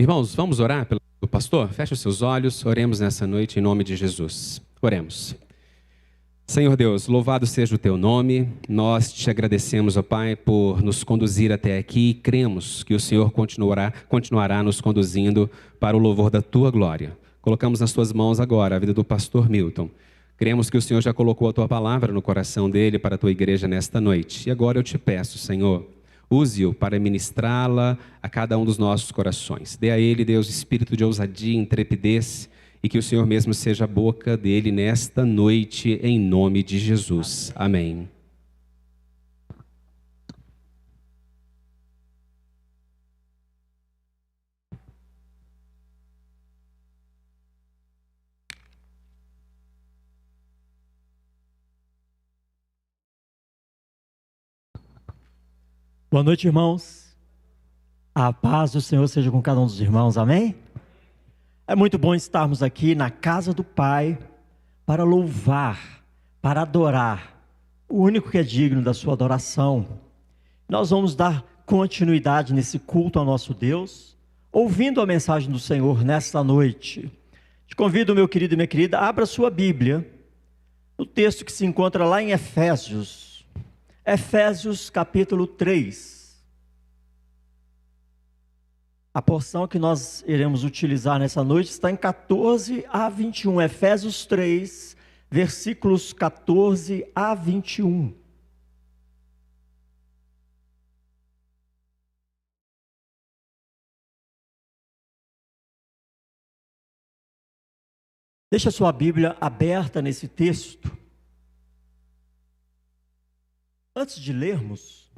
Irmãos, vamos orar pelo pastor? Feche os seus olhos, oremos nessa noite em nome de Jesus. Oremos. Senhor Deus, louvado seja o teu nome. Nós te agradecemos, ó Pai, por nos conduzir até aqui e cremos que o Senhor continuará nos conduzindo para o louvor da tua glória. Colocamos nas tuas mãos agora a vida do pastor Milton. Cremos que o Senhor já colocou a tua palavra no coração dele para a tua igreja nesta noite. E agora eu te peço, Senhor, use-o para ministrá-la a cada um dos nossos corações. Dê a ele, Deus, espírito de ousadia e intrepidez, e que o Senhor mesmo seja a boca dele nesta noite, em nome de Jesus. Amém. Boa noite, irmãos. A paz do Senhor seja com cada um dos irmãos, amém? É muito bom estarmos aqui na casa do Pai para louvar, para adorar o único que é digno da sua adoração. Nós vamos dar continuidade nesse culto ao nosso Deus, ouvindo a mensagem do Senhor nesta noite. Te convido, meu querido e minha querida, abra sua Bíblia, no texto que se encontra lá em Efésios capítulo 3. A porção que nós iremos utilizar nessa noite está em 14 a 21. Efésios 3, versículos 14 a 21. Deixa a sua Bíblia aberta nesse texto. Antes de lermos,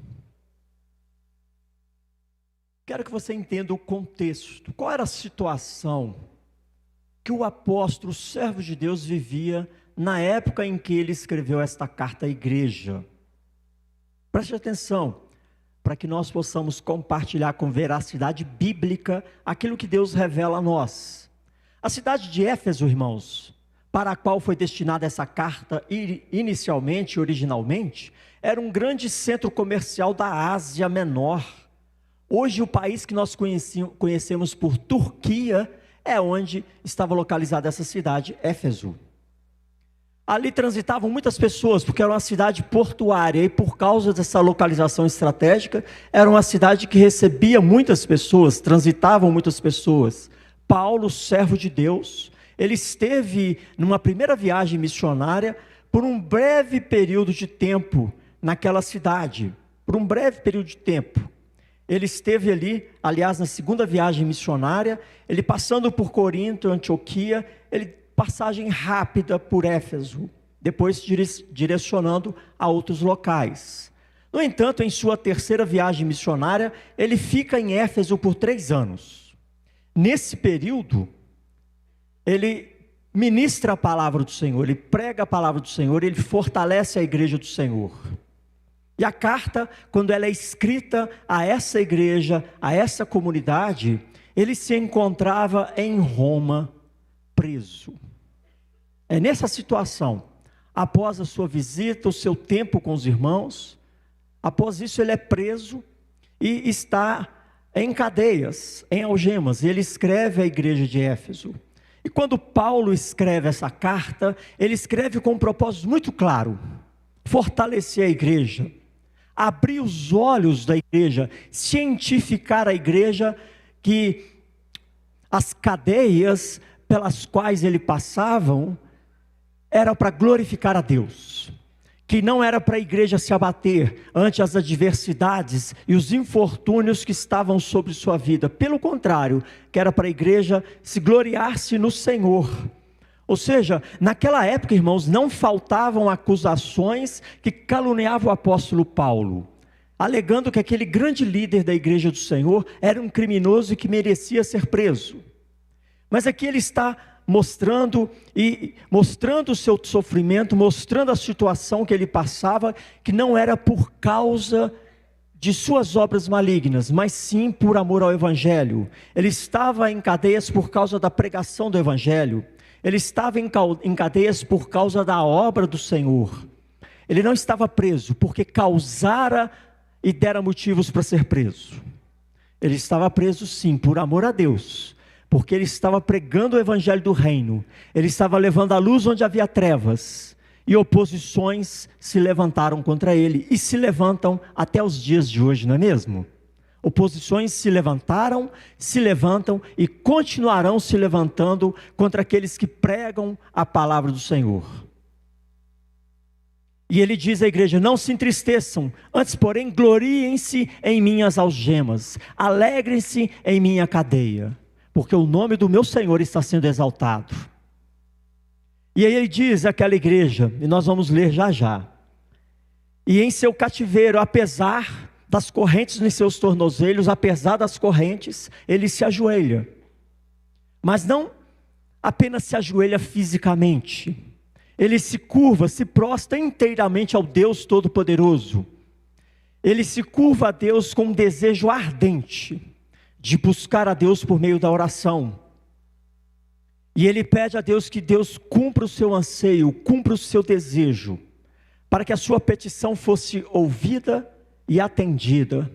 quero que você entenda o contexto. Qual era a situação que o apóstolo, o servo de Deus, vivia na época em que ele escreveu esta carta à igreja? Preste atenção, para que nós possamos compartilhar com veracidade bíblica aquilo que Deus revela a nós. A cidade de Éfeso, irmãos, para a qual foi destinada essa carta inicialmente, originalmente, era um grande centro comercial da Ásia Menor. Hoje o país que nós conhecemos por Turquia é onde estava localizada essa cidade, Éfeso. Ali transitavam muitas pessoas, porque era uma cidade portuária, e por causa dessa localização estratégica, era uma cidade que recebia muitas pessoas, transitavam muitas pessoas. Paulo, servo de Deus, ele esteve numa primeira viagem missionária por um breve período de tempo naquela cidade, por um breve período de tempo. Ele esteve ali, aliás, na segunda viagem missionária, ele passando por Corinto, Antioquia, passagem rápida por Éfeso, depois direcionando a outros locais. No entanto, em sua terceira viagem missionária, ele fica em Éfeso por 3 anos. Nesse período, ele ministra a palavra do Senhor, ele prega a palavra do Senhor, ele fortalece a igreja do Senhor. E a carta, quando ela é escrita a essa igreja, a essa comunidade, ele se encontrava em Roma, preso. É nessa situação, após a sua visita, o seu tempo com os irmãos, após isso ele é preso e está em cadeias, em algemas. Ele escreve à igreja de Éfeso. E quando Paulo escreve essa carta, ele escreve com um propósito muito claro: fortalecer a igreja, abrir os olhos da igreja, cientificar a igreja que as cadeias pelas quais ele passava era para glorificar a Deus, que não era para a igreja se abater ante as adversidades e os infortúnios que estavam sobre sua vida, pelo contrário, que era para a igreja se gloriar-se no Senhor. Ou seja, naquela época, irmãos, não faltavam acusações que caluniavam o apóstolo Paulo, alegando que aquele grande líder da igreja do Senhor era um criminoso e que merecia ser preso. Mas aqui ele está mostrando o seu sofrimento, mostrando a situação que ele passava, que não era por causa de suas obras malignas, mas sim por amor ao Evangelho. Ele estava em cadeias por causa da pregação do Evangelho. Ele estava em cadeias por causa da obra do Senhor. Ele não estava preso porque causara e dera motivos para ser preso. Ele estava preso sim, por amor a Deus, porque ele estava pregando o evangelho do reino, ele estava levando a luz onde havia trevas, e oposições se levantaram contra ele, e se levantam até os dias de hoje, não é mesmo? Oposições se levantaram, se levantam e continuarão se levantando contra aqueles que pregam a palavra do Senhor. E ele diz à igreja: não se entristeçam, antes porém gloriem-se em minhas algemas, alegrem-se em minha cadeia, porque o nome do meu Senhor está sendo exaltado. E aí ele diz àquela igreja, e nós vamos ler já já: e em seu cativeiro, apesar das correntes em seus tornozelos, apesar das correntes, ele se ajoelha, mas não apenas se ajoelha fisicamente, ele se curva, se prostra inteiramente ao Deus Todo-Poderoso. Ele se curva a Deus com um desejo ardente de buscar a Deus por meio da oração. E ele pede a Deus que Deus cumpra o seu anseio, cumpra o seu desejo, para que a sua petição fosse ouvida e atendida.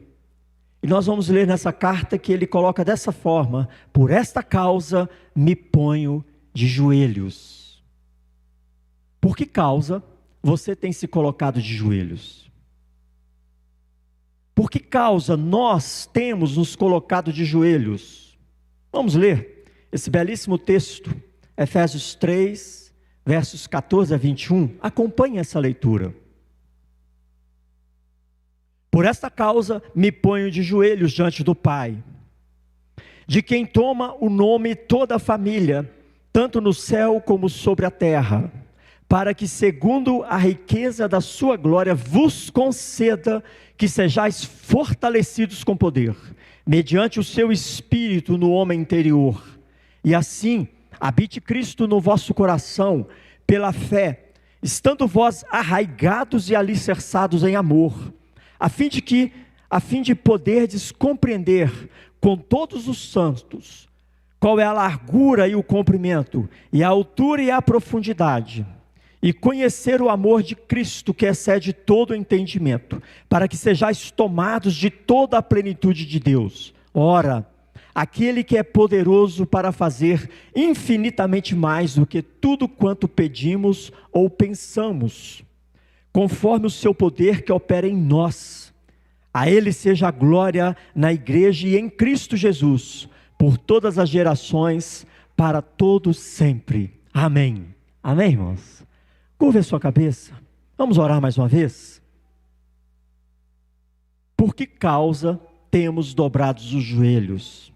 E nós vamos ler nessa carta que ele coloca dessa forma: por esta causa me ponho de joelhos. Por que causa você tem se colocado de joelhos? Por que causa nós temos nos colocado de joelhos? Vamos ler esse belíssimo texto, Efésios 3, versos 14 a 21. Acompanhe essa leitura. Por esta causa me ponho de joelhos diante do Pai, de quem toma o nome toda a família, tanto no céu como sobre a terra, para que, segundo a riqueza da sua glória, vos conceda que sejais fortalecidos com poder, mediante o seu Espírito no homem interior, e assim habite Cristo no vosso coração, pela fé, estando vós arraigados e alicerçados em amor, a fim de poderdes compreender com todos os santos qual é a largura e o comprimento, e a altura e a profundidade, e conhecer o amor de Cristo que excede todo o entendimento, para que sejais tomados de toda a plenitude de Deus. Ora, aquele que é poderoso para fazer infinitamente mais do que tudo quanto pedimos ou pensamos, conforme o seu poder que opera em nós. A ele seja a glória na igreja e em Cristo Jesus, por todas as gerações, para todos sempre. Amém. Amém, irmãos? Curve a sua cabeça, vamos orar mais uma vez? Por que causa temos dobrados os joelhos?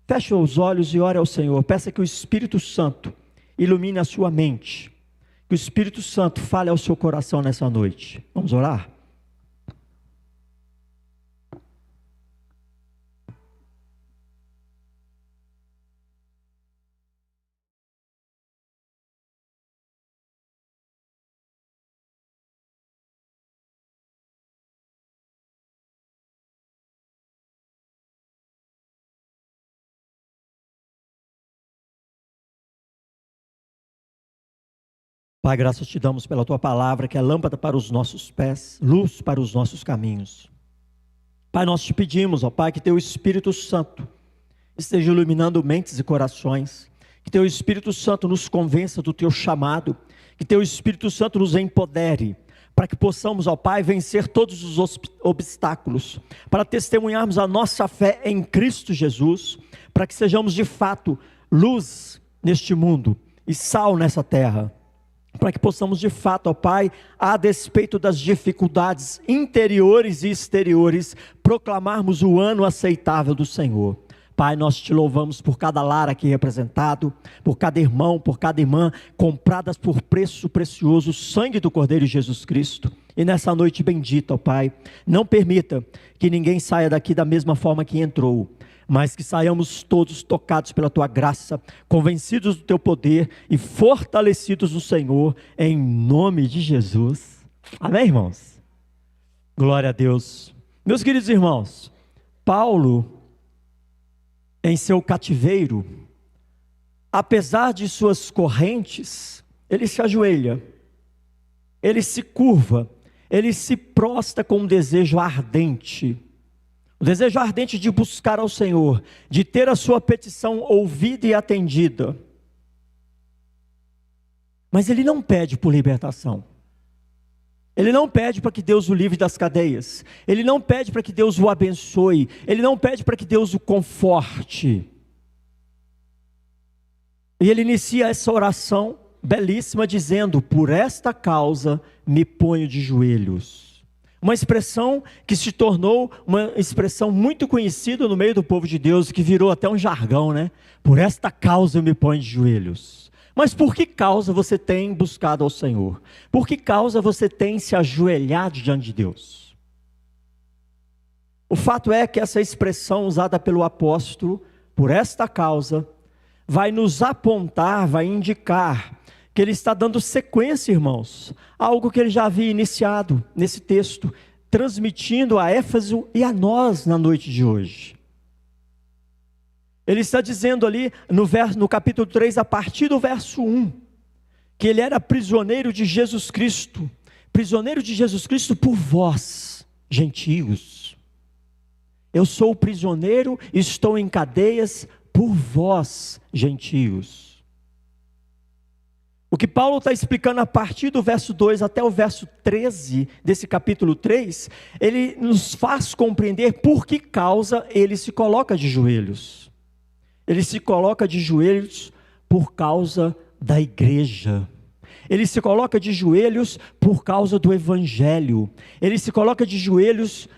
Feche os olhos e ore ao Senhor, peça que o Espírito Santo ilumine a sua mente, que o Espírito Santo fale ao seu coração nessa noite. Vamos orar? Pai, graças te damos pela tua palavra, que é lâmpada para os nossos pés, luz para os nossos caminhos. Pai, nós te pedimos, ó Pai, que teu Espírito Santo esteja iluminando mentes e corações, que teu Espírito Santo nos convença do teu chamado, que teu Espírito Santo nos empodere, para que possamos, ó Pai, vencer todos os obstáculos, para testemunharmos a nossa fé em Cristo Jesus, para que sejamos de fato luz neste mundo e sal nessa terra, para que possamos de fato, ó Pai, a despeito das dificuldades interiores e exteriores, proclamarmos o ano aceitável do Senhor. Pai, nós te louvamos por cada lar aqui representado, por cada irmão, por cada irmã, compradas por preço precioso, sangue do Cordeiro Jesus Cristo. E nessa noite bendita, ó Pai, não permita que ninguém saia daqui da mesma forma que entrou, mas que saiamos todos tocados pela tua graça, convencidos do teu poder e fortalecidos no Senhor, em nome de Jesus. Amém, irmãos? Glória a Deus. Meus queridos irmãos, Paulo, em seu cativeiro, apesar de suas correntes, ele se ajoelha, ele se curva, ele se prostra com um desejo ardente, o desejo ardente de buscar ao Senhor, de ter a sua petição ouvida e atendida. Mas ele não pede por libertação. Ele não pede para que Deus o livre das cadeias. Ele não pede para que Deus o abençoe. Ele não pede para que Deus o conforte. E ele inicia essa oração belíssima dizendo: por esta causa me ponho de joelhos. Uma expressão que se tornou uma expressão muito conhecida no meio do povo de Deus, que virou até um jargão, né? Por esta causa eu me ponho de joelhos. Mas por que causa você tem buscado ao Senhor? Por que causa você tem se ajoelhado diante de Deus? O fato é que essa expressão usada pelo apóstolo, por esta causa, vai nos apontar, vai indicar que ele está dando sequência, irmãos, a algo que ele já havia iniciado nesse texto, transmitindo a Éfeso e a nós na noite de hoje. Ele está dizendo ali no capítulo 3, a partir do verso 1, que ele era prisioneiro de Jesus Cristo por vós, gentios. Eu sou prisioneiro e estou em cadeias por vós, gentios. O que Paulo está explicando a partir do verso 2 até o verso 13 desse capítulo 3, ele nos faz compreender por que causa ele se coloca de joelhos. Ele se coloca de joelhos por causa da igreja. Ele se coloca de joelhos por causa do evangelho. Ele se coloca de joelhos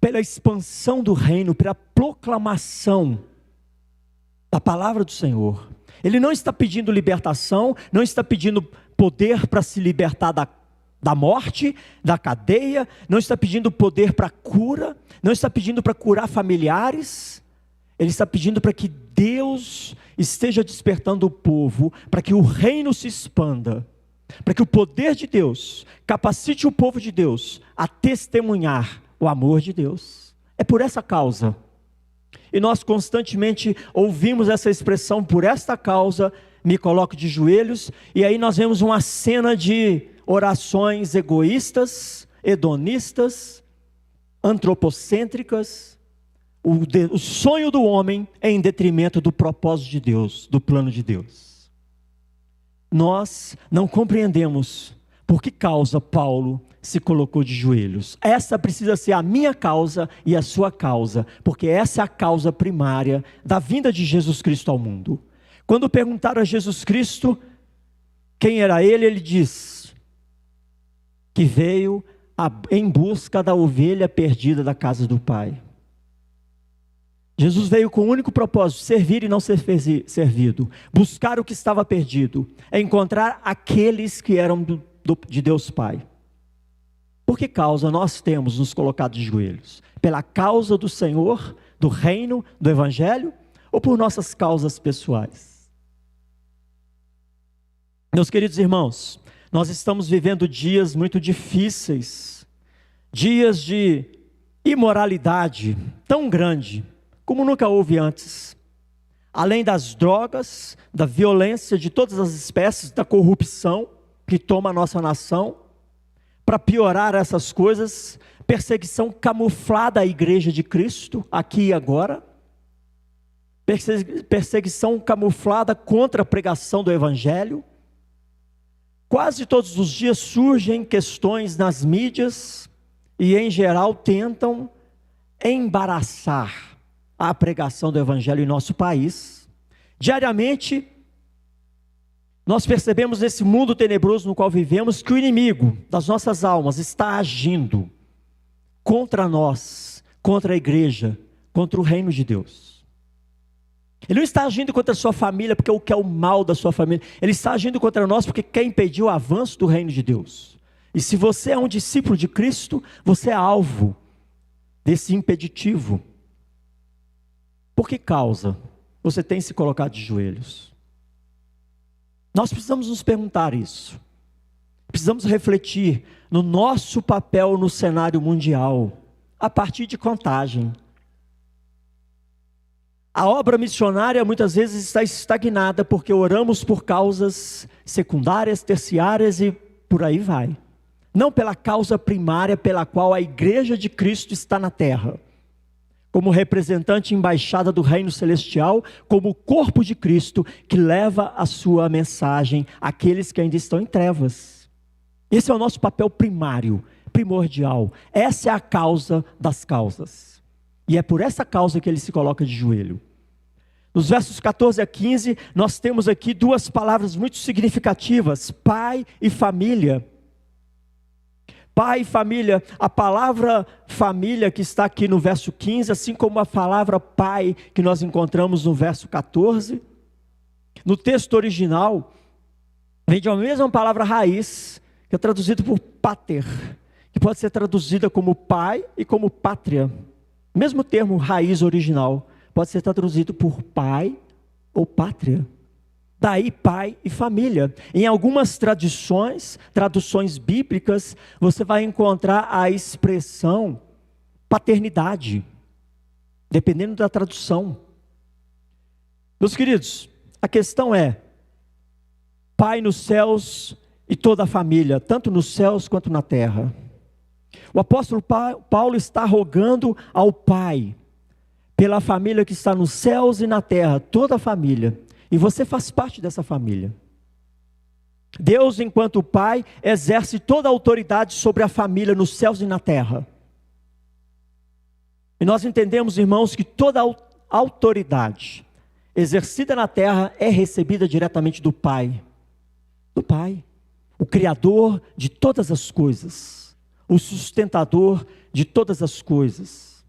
pela expansão do reino, pela proclamação da palavra do Senhor. Ele não está pedindo libertação, não está pedindo poder para se libertar da morte, da cadeia, não está pedindo poder para cura, não está pedindo para curar familiares. Ele está pedindo para que Deus esteja despertando o povo, para que o reino se expanda, para que o poder de Deus capacite o povo de Deus a testemunhar o amor de Deus. É por essa causa. E nós constantemente ouvimos essa expressão: por esta causa me coloco de joelhos. E aí nós vemos uma cena de orações egoístas, hedonistas, antropocêntricas. O sonho do homem é em detrimento do propósito de Deus, do plano de Deus. Nós não compreendemos por que causa Paulo se colocou de joelhos. Essa precisa ser a minha causa e a sua causa, porque essa é a causa primária da vinda de Jesus Cristo ao mundo. Quando perguntaram a Jesus Cristo quem era ele, ele diz que veio em busca da ovelha perdida da casa do Pai. Jesus veio com o único propósito: servir e não ser servido, buscar o que estava perdido, encontrar aqueles que eram de Deus Pai. Por que causa nós temos nos colocado de joelhos? Pela causa do Senhor, do reino, do Evangelho, ou por nossas causas pessoais? Meus queridos irmãos, nós estamos vivendo dias muito difíceis, dias de imoralidade tão grande como nunca houve antes. Além das drogas, da violência de todas as espécies, da corrupção que toma a nossa nação, para piorar essas coisas, perseguição camuflada à igreja de Cristo, aqui e agora, perseguição camuflada contra a pregação do Evangelho. Quase todos os dias surgem questões nas mídias e em geral tentam embaraçar a pregação do Evangelho em nosso país. Diariamente, nós percebemos nesse mundo tenebroso no qual vivemos que o inimigo das nossas almas está agindo contra nós, contra a igreja, contra o reino de Deus. Ele não está agindo contra a sua família porque quer o mal da sua família. Ele está agindo contra nós porque quer impedir o avanço do reino de Deus. E se você é um discípulo de Cristo, você é alvo desse impeditivo. Por que causa você tem se colocado de joelhos? Nós precisamos nos perguntar isso. Precisamos refletir no nosso papel no cenário mundial, a partir de Contagem. A obra missionária muitas vezes está estagnada porque oramos por causas secundárias, terciárias e por aí vai. Não pela causa primária pela qual a igreja de Cristo está na terra. como representante e embaixada do reino celestial, como o corpo de Cristo, que leva a sua mensagem àqueles que ainda estão em trevas. Esse é o nosso papel primário, primordial. Essa é a causa das causas. E é por essa causa que ele se coloca de joelho. Nos versos 14 a 15, nós temos aqui duas palavras muito significativas: pai e família. Pai e família, a palavra família que está aqui no verso 15, assim como a palavra pai que nós encontramos no verso 14, no texto original, vem de uma mesma palavra raiz, que é traduzida por pater, que pode ser traduzida como pai e como pátria. Mesmo termo raiz original, pode ser traduzido por pai ou pátria. Daí pai e família. Em algumas traduções bíblicas, você vai encontrar a expressão paternidade, dependendo da tradução. Meus queridos, a questão é: pai nos céus e toda a família, tanto nos céus quanto na terra. O apóstolo Paulo está rogando ao Pai, pela família que está nos céus e na terra, toda a família. E você faz parte dessa família. Deus, enquanto Pai, exerce toda a autoridade sobre a família nos céus e na terra. E nós entendemos, irmãos, que toda a autoridade exercida na terra é recebida diretamente do Pai. Do Pai, o Criador de todas as coisas, o sustentador de todas as coisas.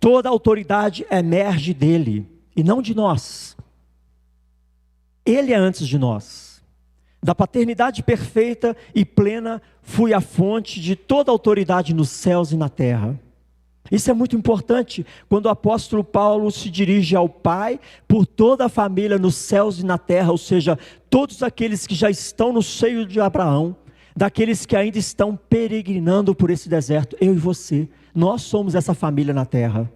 Toda a autoridade emerge dele e não de nós. Ele é antes de nós. Da paternidade perfeita e plena, fui a fonte de toda a autoridade nos céus e na terra. Isso é muito importante, quando o apóstolo Paulo se dirige ao Pai, por toda a família nos céus e na terra, ou seja, todos aqueles que já estão no seio de Abraão, daqueles que ainda estão peregrinando por esse deserto, eu e você, nós somos essa família na terra.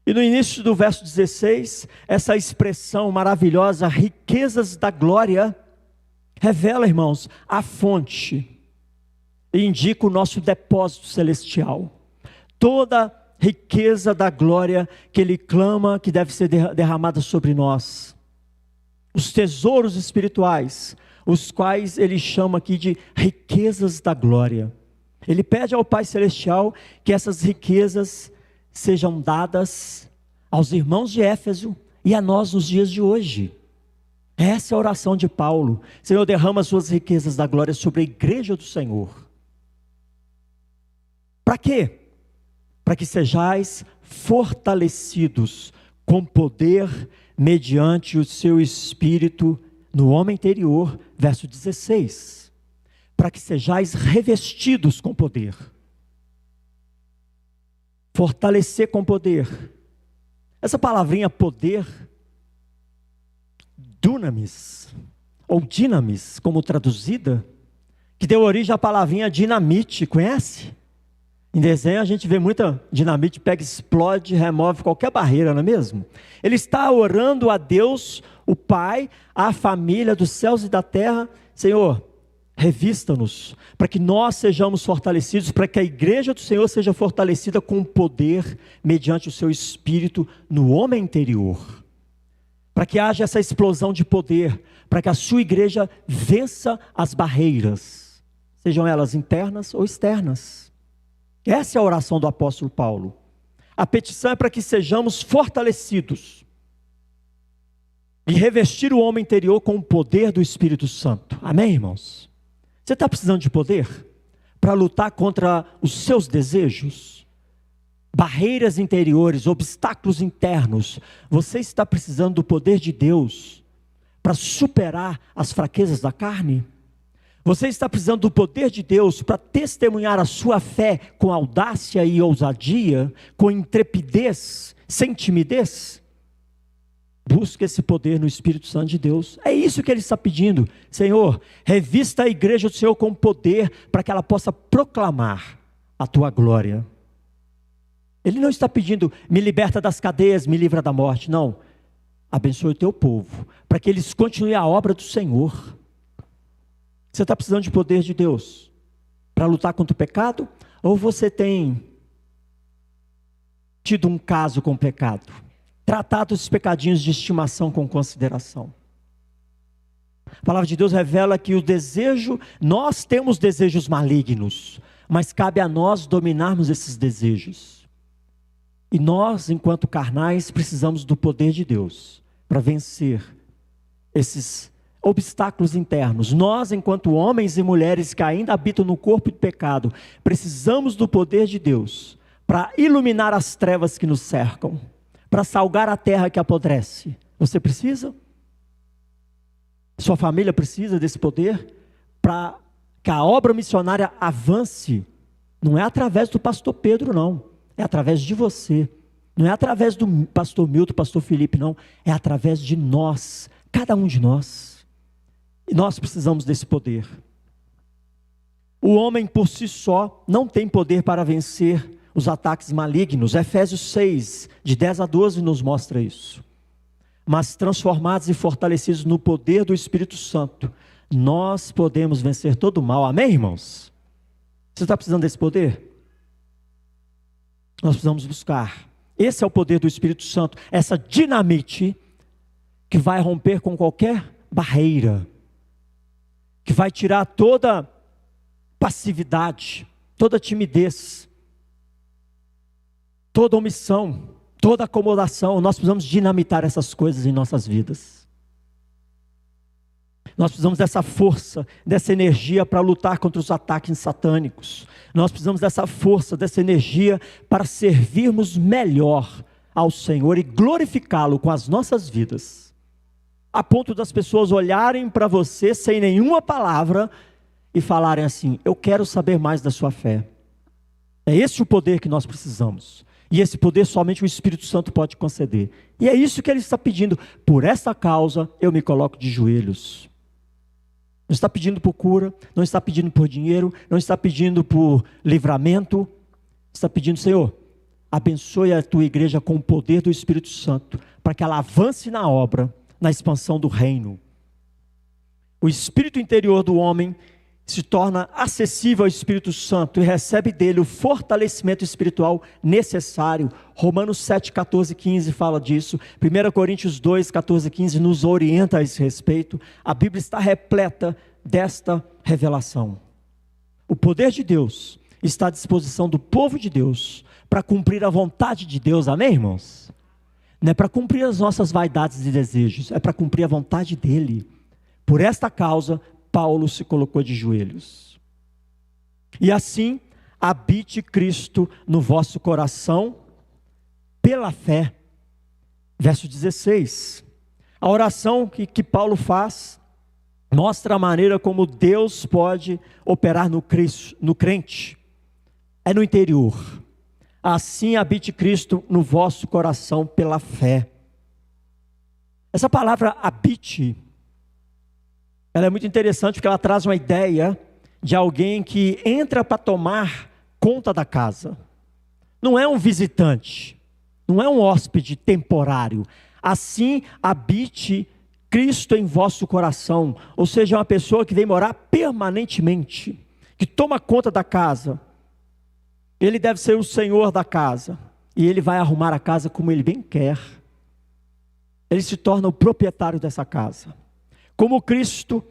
E no início do verso 16, essa expressão maravilhosa, riquezas da glória, revela, irmãos, a fonte, e indica o nosso depósito celestial. Toda riqueza da glória que ele clama que deve ser derramada sobre nós. Os tesouros espirituais, os quais ele chama aqui de riquezas da glória. Ele pede ao Pai Celestial que essas riquezas sejam dadas aos irmãos de Éfeso e a nós nos dias de hoje. Essa é a oração de Paulo. Senhor, derrama as suas riquezas da glória sobre a igreja do Senhor. Para quê? Para que sejais fortalecidos com poder mediante o seu espírito no homem interior, verso 16. Para que sejais revestidos com poder. Fortalecer com poder. Essa palavrinha poder, dunamis, ou dinamis, como traduzida, que deu origem à palavrinha dinamite, conhece? Em desenho a gente vê muita dinamite, pega, explode, remove qualquer barreira, não é mesmo? Ele está orando a Deus, o Pai, a família dos céus e da terra: Senhor, revista-nos, para que nós sejamos fortalecidos, para que a igreja do Senhor seja fortalecida com poder, mediante o seu Espírito no homem interior. Para que haja essa explosão de poder, para que a sua igreja vença as barreiras, sejam elas internas ou externas. Essa é a oração do apóstolo Paulo. A petição é para que sejamos fortalecidos e revestir o homem interior com o poder do Espírito Santo. Amém, irmãos? Você está precisando de poder para lutar contra os seus desejos, barreiras interiores, obstáculos internos? Você está precisando do poder de Deus para superar as fraquezas da carne? Você está precisando do poder de Deus para testemunhar a sua fé com audácia e ousadia, com intrepidez, sem timidez? Busque esse poder no Espírito Santo de Deus. É isso que ele está pedindo. Senhor, revista a igreja do Senhor com poder, para que ela possa proclamar a tua glória. Ele não está pedindo: me liberta das cadeias, me livra da morte. Não, abençoe o teu povo, para que eles continuem a obra do Senhor. Você está precisando de poder de Deus para lutar contra o pecado? Ou você tem tido um caso com o pecado, tratado os pecadinhos de estimação com consideração. A palavra de Deus revela que nós temos desejos malignos, mas cabe a nós dominarmos esses desejos. E nós, enquanto carnais, precisamos do poder de Deus para vencer esses obstáculos internos. Nós, enquanto homens e mulheres que ainda habitam no corpo de pecado, precisamos do poder de Deus para iluminar as trevas que nos cercam, para salgar a terra que apodrece. Você precisa? Sua família precisa desse poder para que a obra missionária avance. Não é através do pastor Pedro, não. É através de você. Não é através do pastor Milton, pastor Felipe, não. É através de nós, cada um de nós. E nós precisamos desse poder. O homem por si só não tem poder para vencer os ataques malignos. Efésios 6, de 10 a 12 nos mostra isso. Mas transformados e fortalecidos no poder do Espírito Santo, nós podemos vencer todo o mal. Amém, irmãos? Você está precisando desse poder? Nós precisamos buscar. Esse é o poder do Espírito Santo, essa dinamite que vai romper com qualquer barreira, que vai tirar toda passividade, toda timidez, toda omissão, toda acomodação. Nós precisamos dinamitar essas coisas em nossas vidas. Nós precisamos dessa força, dessa energia para lutar contra os ataques satânicos. Nós precisamos dessa força, dessa energia para servirmos melhor ao Senhor e glorificá-lo com as nossas vidas. A ponto das pessoas olharem para você sem nenhuma palavra e falarem assim: eu quero saber mais da sua fé. É esse o poder que nós precisamos. E esse poder somente o Espírito Santo pode conceder. E é isso que ele está pedindo. Por essa causa eu me coloco de joelhos. Não está pedindo por cura, não está pedindo por dinheiro, não está pedindo por livramento. Está pedindo: Senhor, abençoe a tua igreja com o poder do Espírito Santo, para que ela avance na obra, na expansão do reino. O espírito interior do homem se torna acessível ao Espírito Santo e recebe dele o fortalecimento espiritual necessário. Romanos 7, 14, 15 fala disso. 1 Coríntios 2, 14, 15 nos orienta a esse respeito. A Bíblia está repleta desta revelação. O poder de Deus está à disposição do povo de Deus para cumprir a vontade de Deus. Amém, irmãos? Não é para cumprir as nossas vaidades e desejos, é para cumprir a vontade dele. Por esta causa, Paulo se colocou de joelhos. E assim, habite Cristo no vosso coração, pela fé. Verso 16. A oração que Paulo faz, mostra a maneira como Deus pode operar no crente. É no interior. Assim habite Cristo no vosso coração, pela fé. Essa palavra habite, ela é muito interessante porque ela traz uma ideia de alguém que entra para tomar conta da casa. Não é um visitante, não é um hóspede temporário. Assim habite Cristo em vosso coração, ou seja, uma pessoa que vem morar permanentemente, que toma conta da casa. Ele deve ser o senhor da casa, e ele vai arrumar a casa como ele bem quer. Ele se torna o proprietário dessa casa. Como Cristo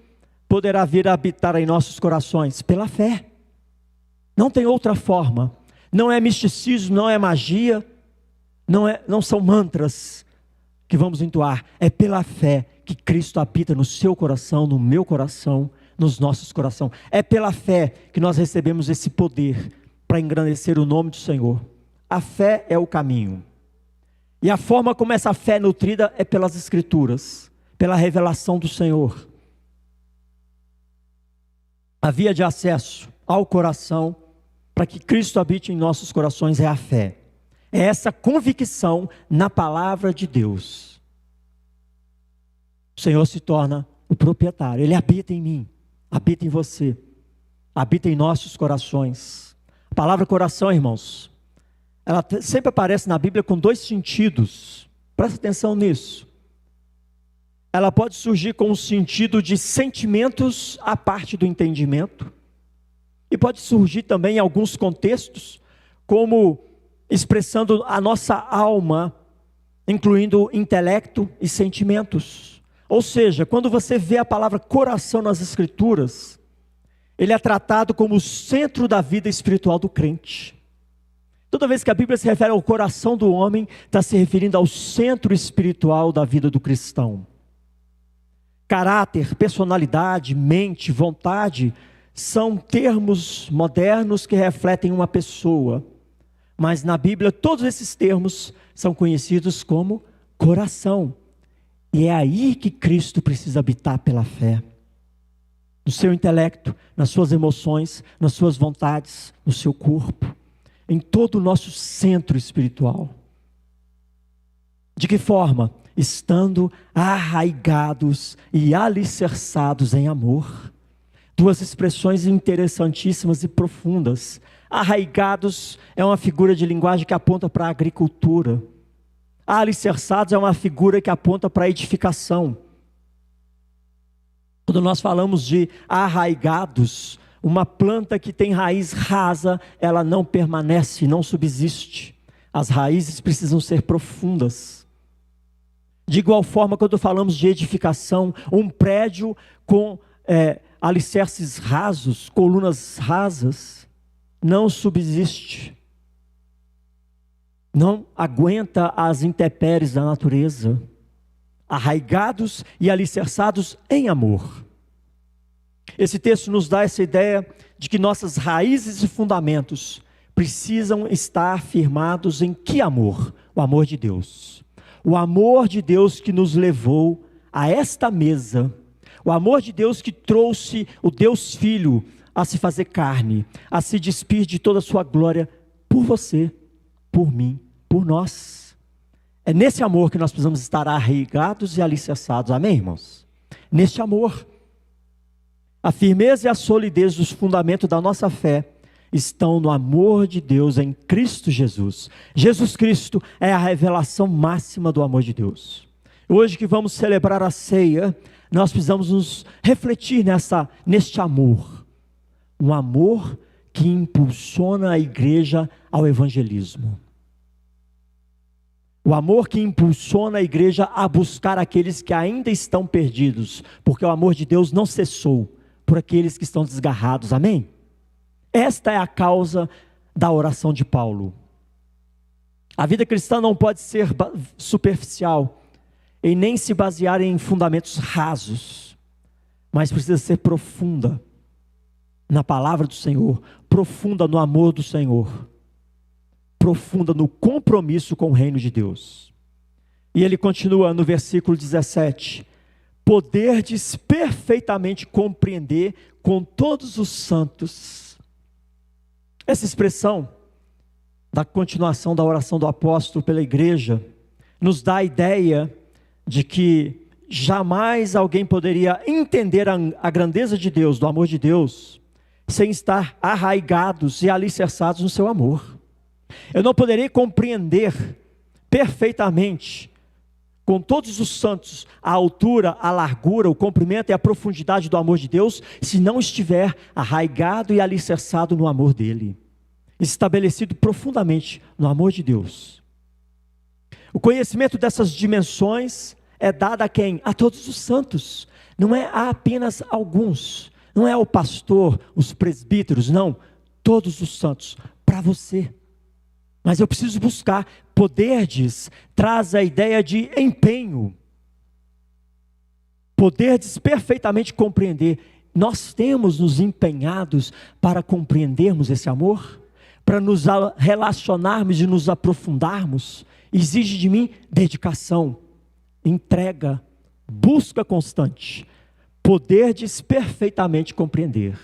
poderá vir a habitar em nossos corações? Pela fé. Não tem outra forma. Não é misticismo, não é magia, não são mantras que vamos entoar. É pela fé que Cristo habita no seu coração, no meu coração, nos nossos corações. É pela fé que nós recebemos esse poder para engrandecer o nome do Senhor. A fé é o caminho. E a forma como essa fé é nutrida é pelas Escrituras, pela revelação do Senhor. A via de acesso ao coração, para que Cristo habite em nossos corações, é a fé. É essa convicção na palavra de Deus. O Senhor se torna o proprietário. Ele habita em mim, habita em você, habita em nossos corações. A palavra coração, irmãos, ela sempre aparece na Bíblia com dois sentidos. Presta atenção nisso. Ela pode surgir com o sentido de sentimentos à parte do entendimento. E pode surgir também em alguns contextos como expressando a nossa alma, incluindo intelecto e sentimentos. Ou seja, quando você vê a palavra coração nas Escrituras, ele é tratado como o centro da vida espiritual do crente. Toda vez que a Bíblia se refere ao coração do homem, está se referindo ao centro espiritual da vida do cristão. Caráter, personalidade, mente, vontade, são termos modernos que refletem uma pessoa. Mas na Bíblia todos esses termos são conhecidos como coração. E é aí que Cristo precisa habitar pela fé. No seu intelecto, nas suas emoções, nas suas vontades, no seu corpo. Em todo o nosso centro espiritual. De que forma? Estando arraigados e alicerçados em amor. Duas expressões interessantíssimas e profundas. Arraigados é uma figura de linguagem que aponta para a agricultura. Alicerçados é uma figura que aponta para a edificação. Quando nós falamos de arraigados, uma planta que tem raiz rasa, ela não permanece, não subsiste. As raízes precisam ser profundas. De igual forma, quando falamos de edificação, um prédio com alicerces rasos, colunas rasas, não subsiste. Não aguenta as intempéries da natureza. Arraigados e alicerçados em amor. Esse texto nos dá essa ideia de que nossas raízes e fundamentos precisam estar firmados em que amor? O amor de Deus. O amor de Deus que nos levou a esta mesa. O amor de Deus que trouxe o Deus Filho a se fazer carne, a se despir de toda a sua glória por você, por mim, por nós. É nesse amor que nós precisamos estar arraigados e alicerçados. Amém, irmãos? Neste amor. A firmeza e a solidez dos fundamentos da nossa fé estão no amor de Deus em Cristo Jesus. Jesus Cristo é a revelação máxima do amor de Deus. Hoje que vamos celebrar a ceia, nós precisamos nos refletir neste amor. Um amor que impulsiona a igreja ao evangelismo. O amor que impulsiona a igreja a buscar aqueles que ainda estão perdidos, porque o amor de Deus não cessou por aqueles que estão desgarrados, amém? Esta é a causa da oração de Paulo. A vida cristã não pode ser superficial e nem se basear em fundamentos rasos, mas precisa ser profunda na palavra do Senhor, profunda no amor do Senhor, profunda no compromisso com o reino de Deus. E ele continua no versículo 17: poderdes perfeitamente compreender com todos os santos. Essa expressão da continuação da oração do apóstolo pela igreja nos dá a ideia de que jamais alguém poderia entender a grandeza de Deus, do amor de Deus, sem estar arraigados e alicerçados no seu amor. Eu não poderia compreender perfeitamente, com todos os santos, a altura, a largura, o comprimento e a profundidade do amor de Deus, se não estiver arraigado e alicerçado no amor dele, estabelecido profundamente no amor de Deus. O conhecimento dessas dimensões é dado a quem? A todos os santos. Não é a apenas alguns, não é ao pastor, os presbíteros, não, todos os santos, para você. Mas eu preciso buscar. Poderdes traz a ideia de empenho. Poderdes perfeitamente compreender. Nós temos nos empenhados para compreendermos esse amor, para nos relacionarmos e nos aprofundarmos. Exige de mim dedicação, entrega, busca constante. Poderdes perfeitamente compreender.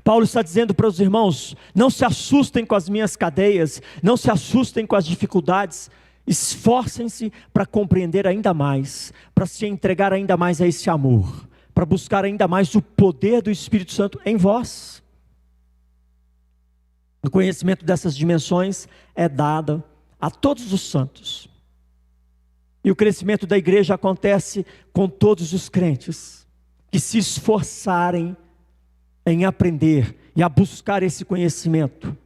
Paulo está dizendo para os irmãos: não se assustem com as minhas cadeias, não se assustem com as dificuldades, esforcem-se para compreender ainda mais, para se entregar ainda mais a esse amor, para buscar ainda mais o poder do Espírito Santo em vós. O conhecimento dessas dimensões é dado a todos os santos. E o crescimento da igreja acontece com todos os crentes que se esforçarem em aprender e a buscar esse conhecimento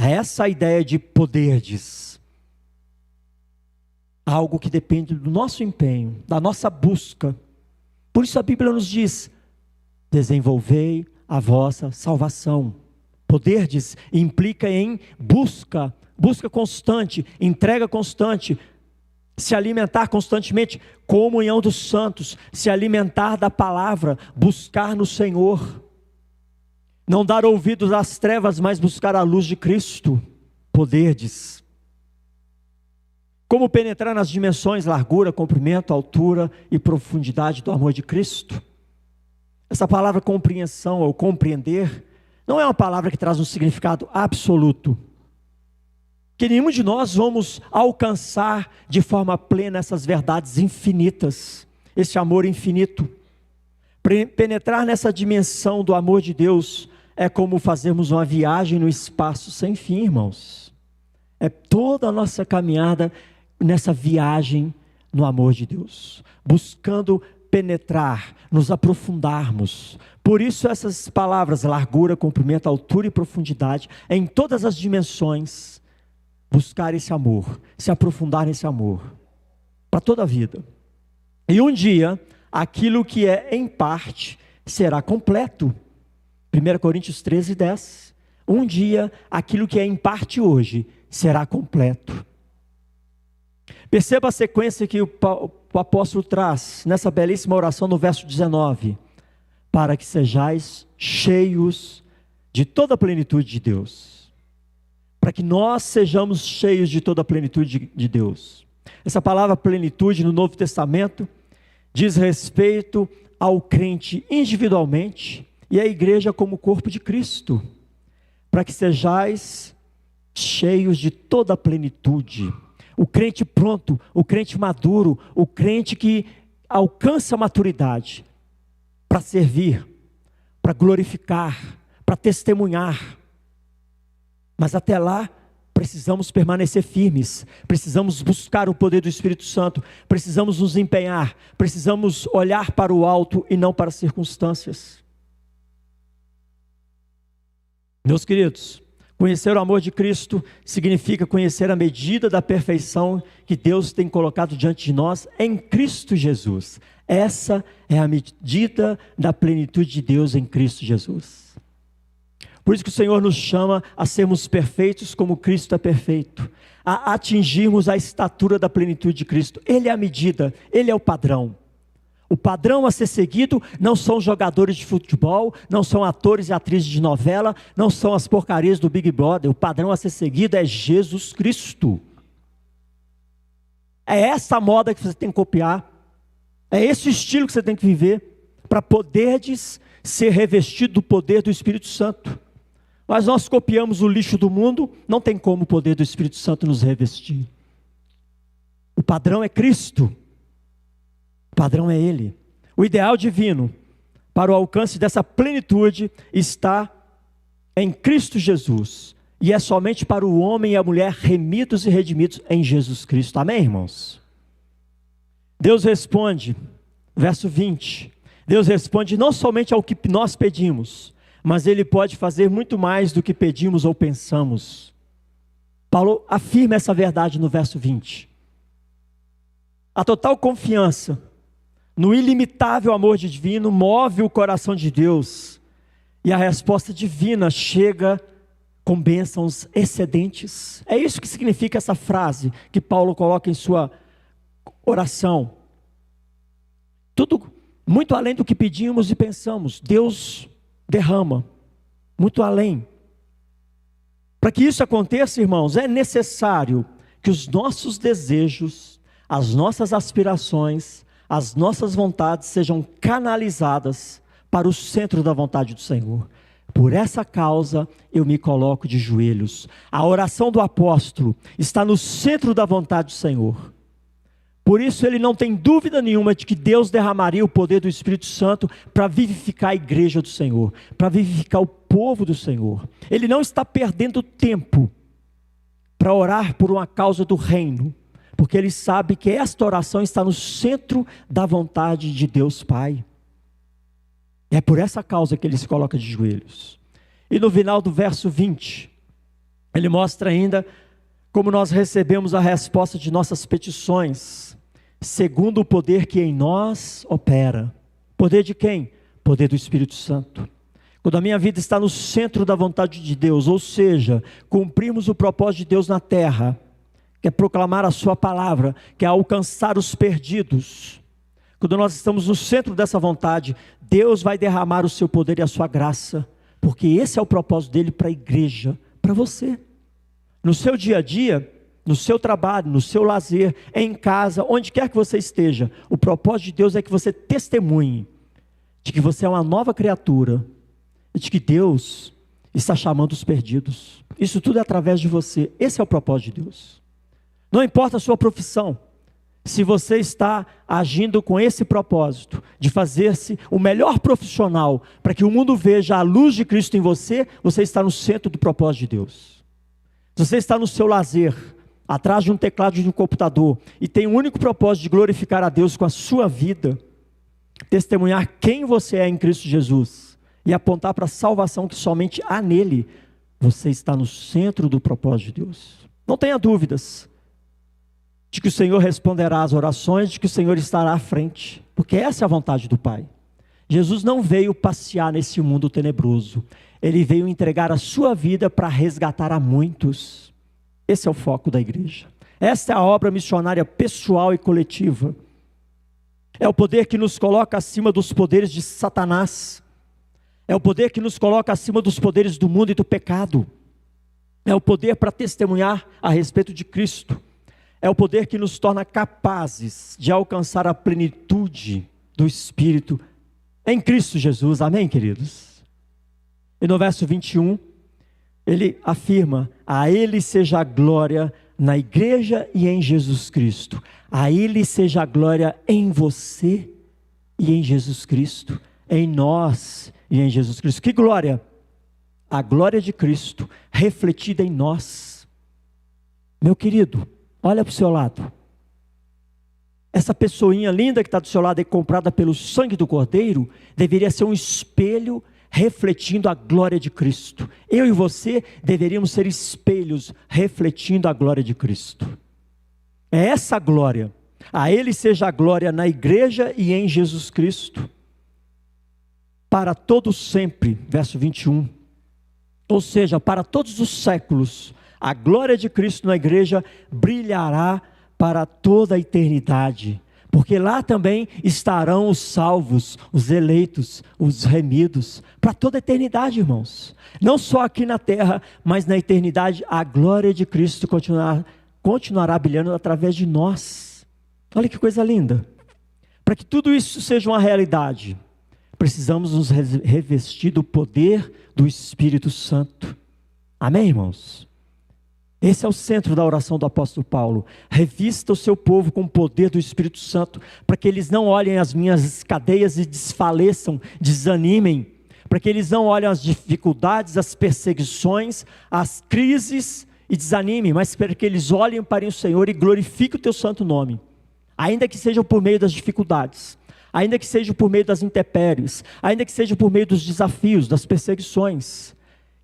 a essa ideia de poderdes. Algo que depende do nosso empenho, da nossa busca. Por isso a Bíblia nos diz: desenvolvei a vossa salvação. Poderdes implica em busca constante, entrega constante, se alimentar constantemente, comunhão dos santos, se alimentar da palavra, buscar no Senhor. Não dar ouvidos às trevas, mas buscar a luz de Cristo. Poderdes. Como penetrar nas dimensões, largura, comprimento, altura e profundidade do amor de Cristo? Essa palavra compreensão ou compreender não é uma palavra que traz um significado absoluto, que nenhum de nós vamos alcançar de forma plena essas verdades infinitas, esse amor infinito. Penetrar nessa dimensão do amor de Deus é como fazermos uma viagem no espaço sem fim, irmãos. É toda a nossa caminhada nessa viagem no amor de Deus, buscando penetrar, nos aprofundarmos. Por isso essas palavras, largura, comprimento, altura e profundidade, em todas as dimensões, buscar esse amor, se aprofundar nesse amor, para toda a vida. E um dia, aquilo que é em parte, será completo. 1 Coríntios 13, 10. Um dia, aquilo que é em parte hoje, será completo. Perceba a sequência que o apóstolo traz, nessa belíssima oração no verso 19. Para que sejais cheios de toda a plenitude de Deus. Para que nós sejamos cheios de toda a plenitude de Deus. Essa palavra plenitude no Novo Testamento diz respeito ao crente individualmente e à igreja como corpo de Cristo. Para que sejais cheios de toda a plenitude. O crente pronto, o crente maduro, o crente que alcança a maturidade para servir, para glorificar, para testemunhar. Mas até lá, precisamos permanecer firmes, precisamos buscar o poder do Espírito Santo, precisamos nos empenhar, precisamos olhar para o alto e não para as circunstâncias. Meus queridos, conhecer o amor de Cristo significa conhecer a medida da perfeição que Deus tem colocado diante de nós em Cristo Jesus. Essa é a medida da plenitude de Deus em Cristo Jesus. Por isso que o Senhor nos chama a sermos perfeitos como Cristo é perfeito, a atingirmos a estatura da plenitude de Cristo. Ele é a medida, Ele é o padrão. O padrão a ser seguido não são jogadores de futebol, não são atores e atrizes de novela, não são as porcarias do Big Brother. O padrão a ser seguido é Jesus Cristo. É essa moda que você tem que copiar, é esse estilo que você tem que viver, para poderdes ser revestido do poder do Espírito Santo. Mas nós copiamos o lixo do mundo, não tem como o poder do Espírito Santo nos revestir. O padrão é Cristo. O padrão é Ele. O ideal divino para o alcance dessa plenitude está em Cristo Jesus. E é somente para o homem e a mulher remidos e redimidos em Jesus Cristo. Amém, irmãos? Deus responde, verso 20. Deus responde não somente ao que nós pedimos, mas Ele pode fazer muito mais do que pedimos ou pensamos. Paulo afirma essa verdade no verso 20. A total confiança no ilimitável amor divino move o coração de Deus, e a resposta divina chega com bênçãos excedentes. É isso que significa essa frase que Paulo coloca em sua oração. Tudo muito além do que pedimos e pensamos, Deus derrama, muito além. Para que isso aconteça, irmãos, é necessário que os nossos desejos, as nossas aspirações, as nossas vontades sejam canalizadas para o centro da vontade do Senhor. Por essa causa eu me coloco de joelhos. A oração do apóstolo está no centro da vontade do Senhor. Por isso ele não tem dúvida nenhuma de que Deus derramaria o poder do Espírito Santo para vivificar a igreja do Senhor, para vivificar o povo do Senhor. Ele não está perdendo tempo para orar por uma causa do reino, porque ele sabe que esta oração está no centro da vontade de Deus Pai. É por essa causa que ele se coloca de joelhos. E no final do verso 20, Ele mostra ainda como nós recebemos a resposta de nossas petições, segundo o poder que em nós opera. Poder de quem? Poder do Espírito Santo. Quando a minha vida está no centro da vontade de Deus, ou seja, cumprimos o propósito de Deus na terra, que é proclamar a sua palavra, que é alcançar os perdidos. Quando nós estamos no centro dessa vontade, Deus vai derramar o seu poder e a sua graça, porque esse é o propósito dele para a igreja, para você. No seu dia a dia, no seu trabalho, no seu lazer, em casa, onde quer que você esteja, o propósito de Deus é que você testemunhe de que você é uma nova criatura, e de que Deus está chamando os perdidos. Isso tudo é através de você. Esse é o propósito de Deus. Não importa a sua profissão, se você está agindo com esse propósito, de fazer-se o melhor profissional, para que o mundo veja a luz de Cristo em você, você está no centro do propósito de Deus. Se você está no seu lazer, atrás de um teclado de um computador, e tem o único propósito de glorificar a Deus com a sua vida, testemunhar quem você é em Cristo Jesus, e apontar para a salvação que somente há nele, você está no centro do propósito de Deus. Não tenha dúvidas de que o Senhor responderá às orações, de que o Senhor estará à frente, porque essa é a vontade do Pai. Jesus não veio passear nesse mundo tenebroso, Ele veio entregar a sua vida para resgatar a muitos. Esse é o foco da igreja. Esta é a obra missionária pessoal e coletiva. É o poder que nos coloca acima dos poderes de Satanás. É o poder que nos coloca acima dos poderes do mundo e do pecado. É o poder para testemunhar a respeito de Cristo. É o poder que nos torna capazes de alcançar a plenitude do Espírito em Cristo Jesus. Amém, queridos? E no verso 21, ele afirma: a Ele seja a glória na igreja e em Jesus Cristo. A Ele seja a glória em você e em Jesus Cristo. Em nós e em Jesus Cristo. Que glória? A glória de Cristo refletida em nós. Meu querido, olha para o seu lado. Essa pessoinha linda que está do seu lado e comprada pelo sangue do Cordeiro, deveria ser um espelho refletindo a glória de Cristo. Eu e você deveríamos ser espelhos refletindo a glória de Cristo. É essa glória. A Ele seja a glória na igreja e em Jesus Cristo, para todos sempre. Verso 21. Ou seja, para todos os séculos, a glória de Cristo na igreja brilhará para toda a eternidade, porque lá também estarão os salvos, os eleitos, os remidos, para toda a eternidade, irmãos. Não só aqui na terra, mas na eternidade, a glória de Cristo continuará brilhando através de nós. Olha que coisa linda. Para que tudo isso seja uma realidade, precisamos nos revestir do poder do Espírito Santo. Amém, irmãos? Esse é o centro da oração do apóstolo Paulo. Revista o seu povo com o poder do Espírito Santo, para que eles não olhem as minhas cadeias e desfaleçam, desanimem, para que eles não olhem as dificuldades, as perseguições, as crises e desanimem, mas para que eles olhem para o Senhor e glorifiquem o teu santo nome, ainda que seja por meio das dificuldades, ainda que seja por meio das intempéries, ainda que seja por meio dos desafios, das perseguições,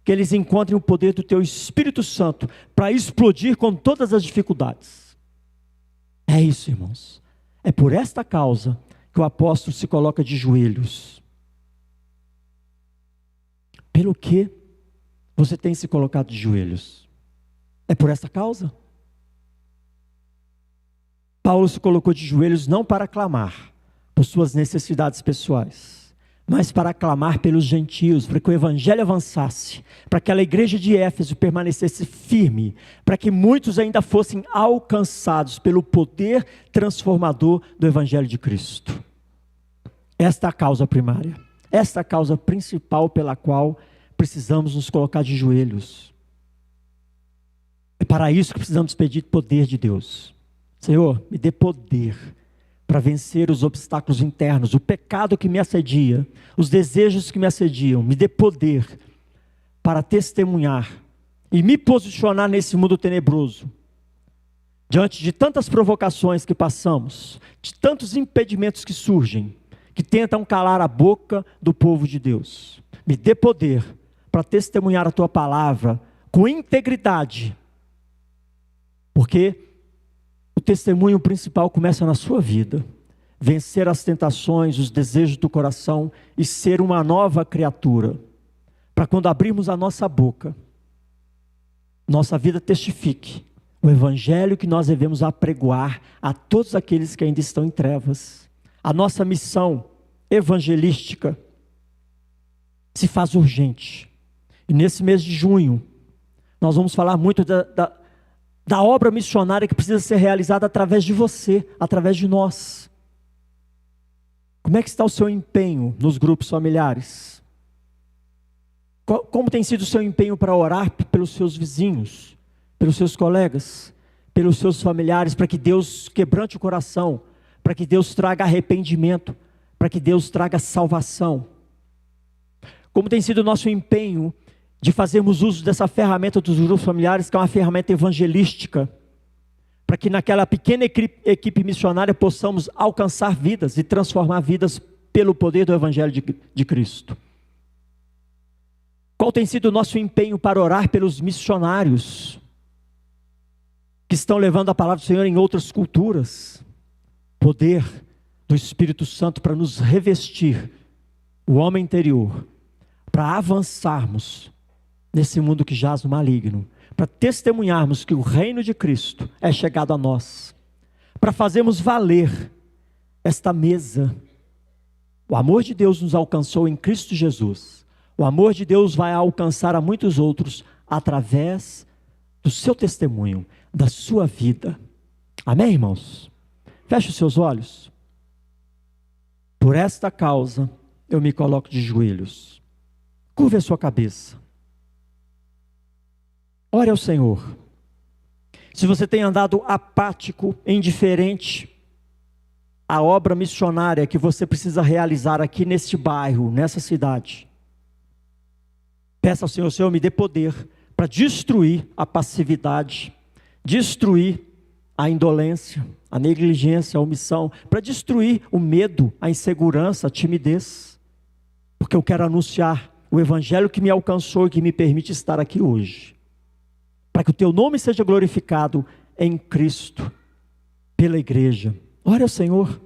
que eles encontrem o poder do teu Espírito Santo para explodir com todas as dificuldades. É isso, irmãos. É por esta causa que o apóstolo se coloca de joelhos. Pelo que você tem se colocado de joelhos? É por esta causa? Paulo se colocou de joelhos não para clamar por suas necessidades pessoais, mas para clamar pelos gentios, para que o evangelho avançasse, para que aquela igreja de Éfeso permanecesse firme, para que muitos ainda fossem alcançados pelo poder transformador do evangelho de Cristo. Esta é a causa primária, esta é a causa principal pela qual precisamos nos colocar de joelhos. É para isso que precisamos pedir poder de Deus. Senhor, me dê poder para vencer os obstáculos internos, o pecado que me assedia, os desejos que me assediam. Me dê poder para testemunhar e me posicionar nesse mundo tenebroso, diante de tantas provocações que passamos, de tantos impedimentos que surgem, que tentam calar a boca do povo de Deus. Me dê poder para testemunhar a tua palavra com integridade, porque o testemunho principal começa na sua vida. Vencer as tentações, os desejos do coração e ser uma nova criatura. Para quando abrirmos a nossa boca, nossa vida testifique o evangelho que nós devemos apregoar a todos aqueles que ainda estão em trevas. A nossa missão evangelística se faz urgente. E nesse mês de junho, nós vamos falar muito da obra missionária que precisa ser realizada através de você, através de nós. Como é que está o seu empenho nos grupos familiares? Como tem sido o seu empenho para orar pelos seus vizinhos, pelos seus colegas, pelos seus familiares, para que Deus quebrante o coração, para que Deus traga arrependimento, para que Deus traga salvação? Como tem sido o nosso empenho de fazermos uso dessa ferramenta dos grupos familiares, que é uma ferramenta evangelística, para que naquela pequena equipe missionária possamos alcançar vidas e transformar vidas pelo poder do Evangelho de Cristo? Qual tem sido o nosso empenho para orar pelos missionários que estão levando a palavra do Senhor em outras culturas? Poder do Espírito Santo para nos revestir, o homem interior, para avançarmos nesse mundo que jaz no maligno, para testemunharmos que o reino de Cristo é chegado a nós, para fazermos valer esta mesa. O amor de Deus nos alcançou em Cristo Jesus. O amor de Deus vai alcançar a muitos outros através do seu testemunho, da sua vida. Amém, irmãos? Feche os seus olhos. Por esta causa, eu me coloco de joelhos. Curve a sua cabeça. Ore ao Senhor. Se você tem andado apático, indiferente à obra missionária que você precisa realizar aqui neste bairro, nessa cidade, peça ao Senhor: Senhor, me dê poder para destruir a passividade, destruir a indolência, a negligência, a omissão, para destruir o medo, a insegurança, a timidez, porque eu quero anunciar o evangelho que me alcançou e que me permite estar aqui hoje, para que o teu nome seja glorificado em Cristo, pela igreja. Ore ao Senhor.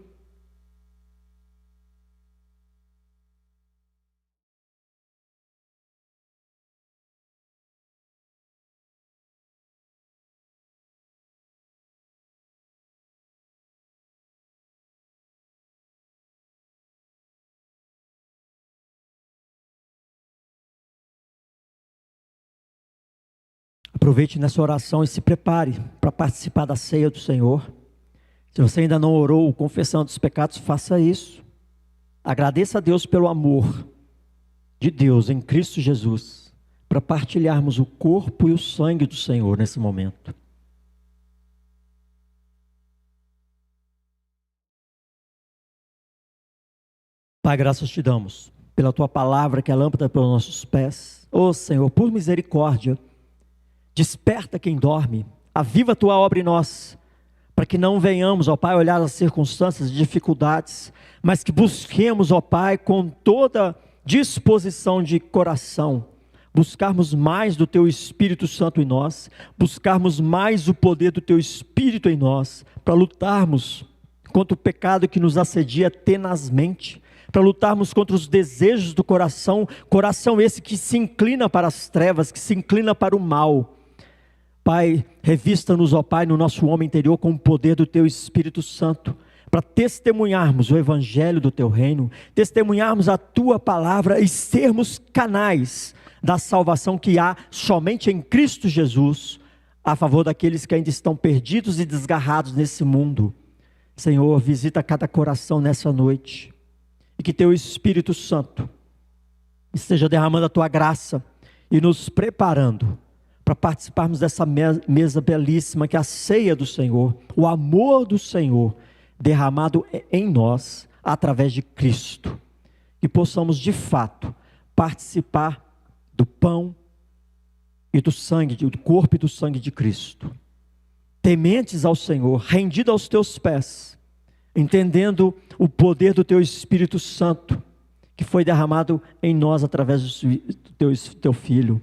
Aproveite nessa oração e se prepare para participar da ceia do Senhor. Se você ainda não orou confessando os pecados, faça isso. Agradeça a Deus pelo amor de Deus em Cristo Jesus, para partilharmos o corpo e o sangue do Senhor nesse momento. Pai, graças te damos pela tua palavra que é lâmpada para os nossos pés. Ó Senhor, por misericórdia, desperta quem dorme, aviva a tua obra em nós, para que não venhamos, ó Pai, olhar as circunstâncias e dificuldades, mas que busquemos, ó Pai, com toda disposição de coração, buscarmos mais do teu Espírito Santo em nós, buscarmos mais o poder do teu Espírito em nós, para lutarmos contra o pecado que nos assedia tenazmente, para lutarmos contra os desejos do coração, coração esse que se inclina para as trevas, que se inclina para o mal. Pai, revista-nos, ó Pai, no nosso homem interior com o poder do teu Espírito Santo, para testemunharmos o evangelho do teu reino, testemunharmos a tua palavra e sermos canais da salvação que há somente em Cristo Jesus, a favor daqueles que ainda estão perdidos e desgarrados nesse mundo. Senhor, visita cada coração nessa noite, e que teu Espírito Santo esteja derramando a tua graça e nos preparando para participarmos dessa mesa belíssima que é a ceia do Senhor, o amor do Senhor derramado em nós através de Cristo, que possamos de fato participar do pão e do sangue, do corpo e do sangue de Cristo, tementes ao Senhor, rendido aos teus pés, entendendo o poder do teu Espírito Santo, que foi derramado em nós através do teu Filho,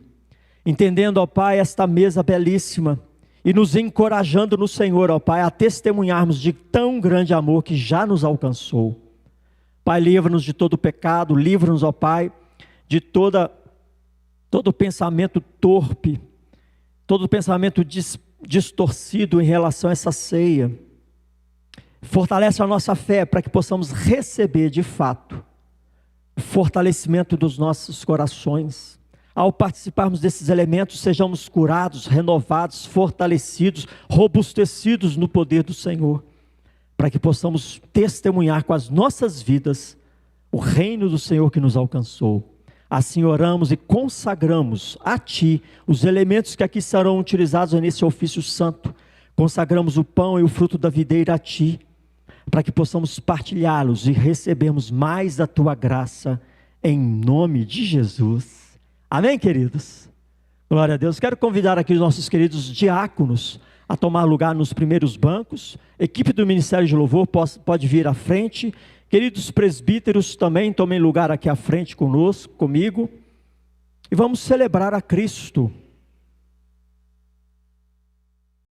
entendendo, ó Pai, esta mesa belíssima e nos encorajando no Senhor, ó Pai, a testemunharmos de tão grande amor que já nos alcançou. Pai, livra-nos de todo pecado, livra-nos, ó Pai, de todo pensamento torpe, todo pensamento distorcido em relação a essa ceia. Fortalece a nossa fé para que possamos receber de fato o fortalecimento dos nossos corações. Ao participarmos desses elementos, sejamos curados, renovados, fortalecidos, robustecidos no poder do Senhor, para que possamos testemunhar com as nossas vidas o reino do Senhor que nos alcançou. Assim oramos e consagramos a Ti os elementos que aqui serão utilizados nesse ofício santo. Consagramos o pão e o fruto da videira a Ti, para que possamos partilhá-los e recebermos mais da Tua graça, em nome de Jesus. Amém, queridos? Glória a Deus. Quero convidar aqui os nossos queridos diáconos a tomar lugar nos primeiros bancos. Equipe do Ministério de Louvor pode vir à frente. Queridos presbíteros também tomem lugar aqui à frente comigo. E vamos celebrar a Cristo.